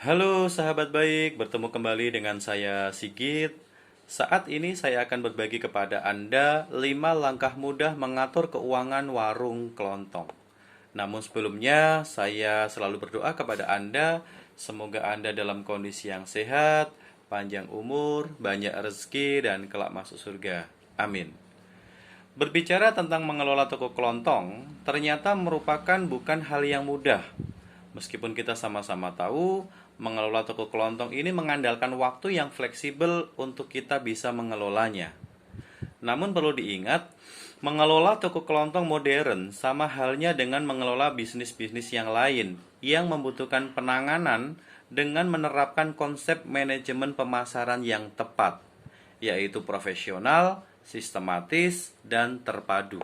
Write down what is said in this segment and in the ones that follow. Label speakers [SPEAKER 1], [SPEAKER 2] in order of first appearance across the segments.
[SPEAKER 1] Halo sahabat baik, bertemu kembali dengan saya Sigit. Saat ini saya akan berbagi kepada Anda 5 langkah mudah mengatur keuangan warung kelontong. Namun sebelumnya saya selalu berdoa kepada Anda, semoga Anda dalam kondisi yang sehat, panjang umur, banyak rezeki, dan kelak masuk surga. Amin. Berbicara tentang mengelola toko kelontong, ternyata merupakan bukan hal yang mudah. Meskipun kita sama-sama tahu, mengelola toko kelontong ini mengandalkan waktu yang fleksibel untuk kita bisa mengelolanya. Namun perlu diingat, mengelola toko kelontong modern sama halnya dengan mengelola bisnis-bisnis yang lain yang membutuhkan penanganan dengan menerapkan konsep manajemen pemasaran yang tepat, yaitu profesional, sistematis, dan terpadu.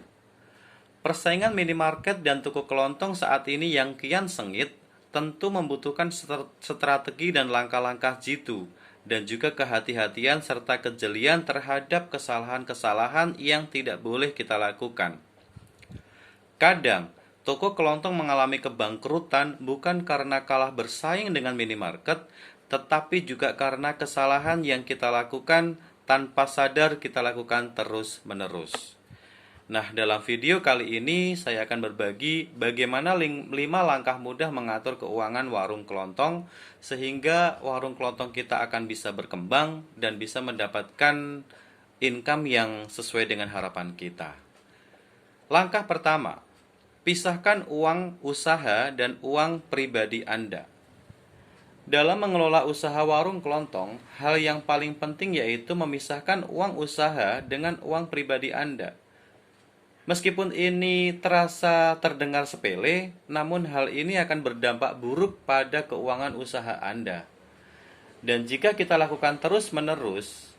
[SPEAKER 1] Persaingan minimarket dan toko kelontong saat ini yang kian sengit tentu membutuhkan strategi dan langkah-langkah jitu dan juga kehati-hatian serta kejelian terhadap kesalahan-kesalahan yang tidak boleh kita lakukan. Kadang, toko kelontong mengalami kebangkrutan bukan karena kalah bersaing dengan minimarket, tetapi juga karena kesalahan yang kita lakukan tanpa sadar kita lakukan terus-menerus. Nah, dalam video kali ini saya akan berbagi bagaimana 5 langkah mudah mengatur keuangan warung kelontong sehingga warung kelontong kita akan bisa berkembang dan bisa mendapatkan income yang sesuai dengan harapan kita. Langkah pertama, pisahkan uang usaha dan uang pribadi Anda. Dalam mengelola usaha warung kelontong, hal yang paling penting yaitu memisahkan uang usaha dengan uang pribadi Anda. Meskipun ini terasa terdengar sepele, namun hal ini akan berdampak buruk pada keuangan usaha Anda. Dan jika kita lakukan terus-menerus,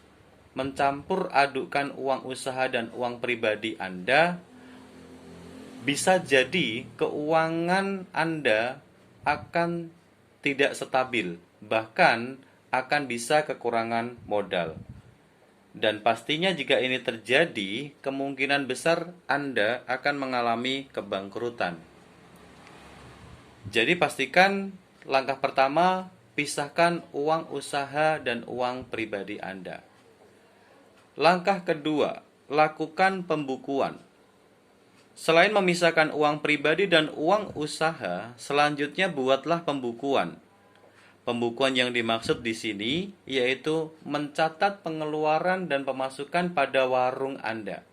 [SPEAKER 1] mencampur adukan uang usaha dan uang pribadi Anda, bisa jadi keuangan Anda akan tidak stabil, bahkan akan bisa kekurangan modal. Dan pastinya jika ini terjadi, kemungkinan besar Anda akan mengalami kebangkrutan. Jadi pastikan langkah pertama, pisahkan uang usaha dan uang pribadi Anda. Langkah kedua, lakukan pembukuan. Selain memisahkan uang pribadi dan uang usaha, selanjutnya buatlah pembukuan. Pembukuan yang dimaksud di sini yaitu mencatat pengeluaran dan pemasukan pada warung Anda.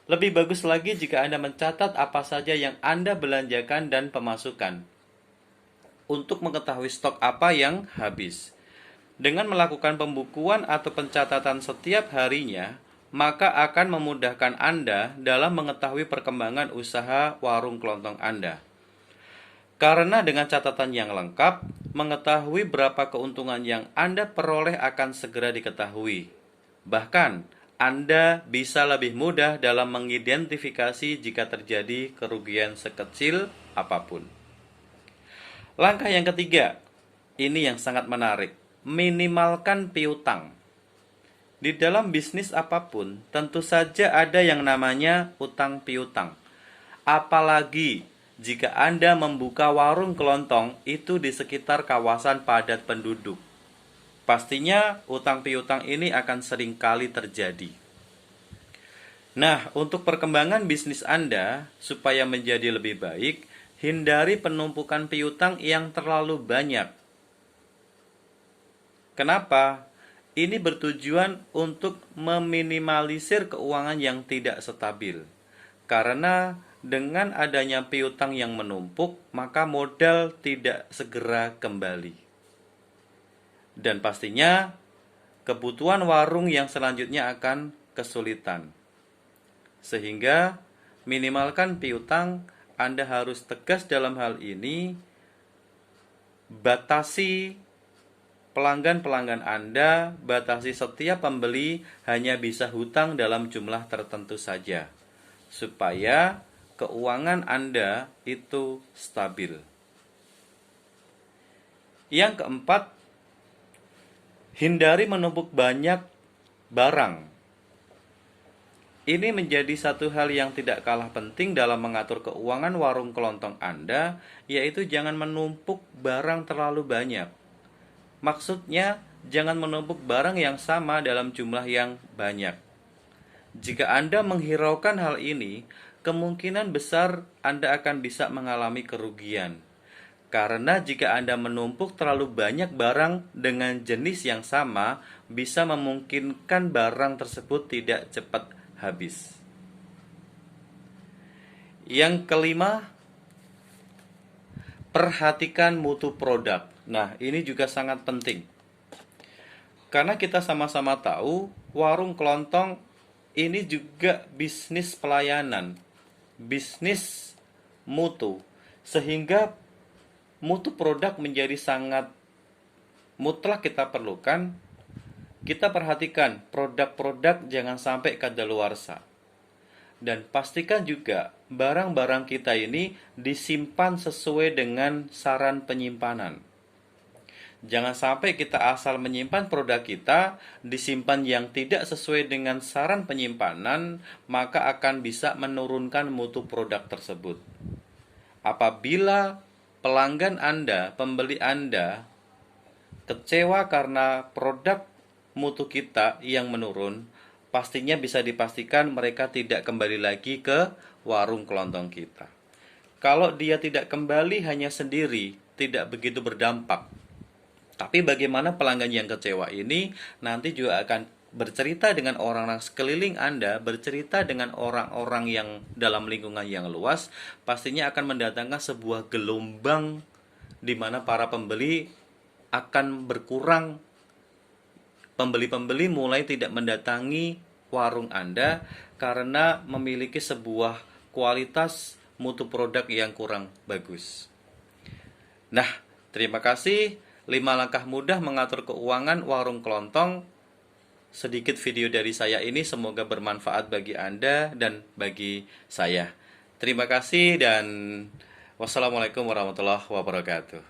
[SPEAKER 1] Lebih bagus lagi jika Anda mencatat apa saja yang Anda belanjakan dan pemasukan untuk mengetahui stok apa yang habis. Dengan melakukan pembukuan atau pencatatan setiap harinya, maka akan memudahkan Anda dalam mengetahui perkembangan usaha warung kelontong Anda. Karena dengan catatan yang lengkap, mengetahui berapa keuntungan yang Anda peroleh akan segera diketahui. Bahkan, Anda bisa lebih mudah dalam mengidentifikasi jika terjadi kerugian sekecil apapun. Langkah yang ketiga, ini yang sangat menarik, minimalkan piutang. Di dalam bisnis apapun, tentu saja ada yang namanya utang piutang. Apalagi jika Anda membuka warung kelontong itu di sekitar kawasan padat penduduk. Pastinya utang piutang ini akan sering kali terjadi. Nah, untuk perkembangan bisnis Anda supaya menjadi lebih baik, hindari penumpukan piutang yang terlalu banyak. Kenapa? Ini bertujuan untuk meminimalisir keuangan yang tidak stabil. Karena dengan adanya piutang yang menumpuk, maka modal tidak segera kembali. Dan pastinya kebutuhan warung yang selanjutnya akan kesulitan. Sehingga minimalkan piutang, Anda harus tegas dalam hal ini. Batasi pelanggan-pelanggan Anda, batasi setiap pembeli hanya bisa hutang dalam jumlah tertentu saja, supaya keuangan Anda itu stabil. Yang keempat, hindari menumpuk banyak barang. Ini menjadi satu hal yang tidak kalah penting dalam mengatur keuangan warung kelontong Anda, yaitu jangan menumpuk barang terlalu banyak. Maksudnya, jangan menumpuk barang yang sama dalam jumlah yang banyak. Jika Anda menghiraukan hal ini, kemungkinan besar Anda akan bisa mengalami kerugian. Karena jika Anda menumpuk terlalu banyak barang dengan jenis yang sama, bisa memungkinkan barang tersebut tidak cepat habis. Yang kelima, perhatikan mutu produk. Nah, ini juga sangat penting. Karena kita sama-sama tahu, warung kelontong ini juga bisnis pelayanan, bisnis mutu. Sehingga mutu produk menjadi sangat mutlak kita perlukan. Kita perhatikan produk-produk jangan sampai kadaluarsa. Dan pastikan juga barang-barang kita ini disimpan sesuai dengan saran penyimpanan. Jangan sampai kita asal menyimpan produk kita, disimpan yang tidak sesuai dengan saran penyimpanan, maka akan bisa menurunkan mutu produk tersebut. Apabila pelanggan Anda, pembeli Anda, kecewa karena produk mutu kita yang menurun, pastinya bisa dipastikan mereka tidak kembali lagi ke warung kelontong kita. Kalau dia tidak kembali hanya sendiri, tidak begitu berdampak. Tapi bagaimana pelanggan yang kecewa ini nanti juga akan bercerita dengan orang-orang sekeliling Anda, bercerita dengan orang-orang yang dalam lingkungan yang luas, pastinya akan mendatangkan sebuah gelombang di mana para pembeli akan berkurang. Pembeli-pembeli mulai tidak mendatangi warung Anda karena memiliki sebuah kualitas mutu produk yang kurang bagus. Nah, terima kasih. 5 langkah mudah mengatur keuangan warung kelontong. Sedikit video dari saya ini semoga bermanfaat bagi Anda dan bagi saya. Terima kasih dan wassalamualaikum warahmatullahi wabarakatuh.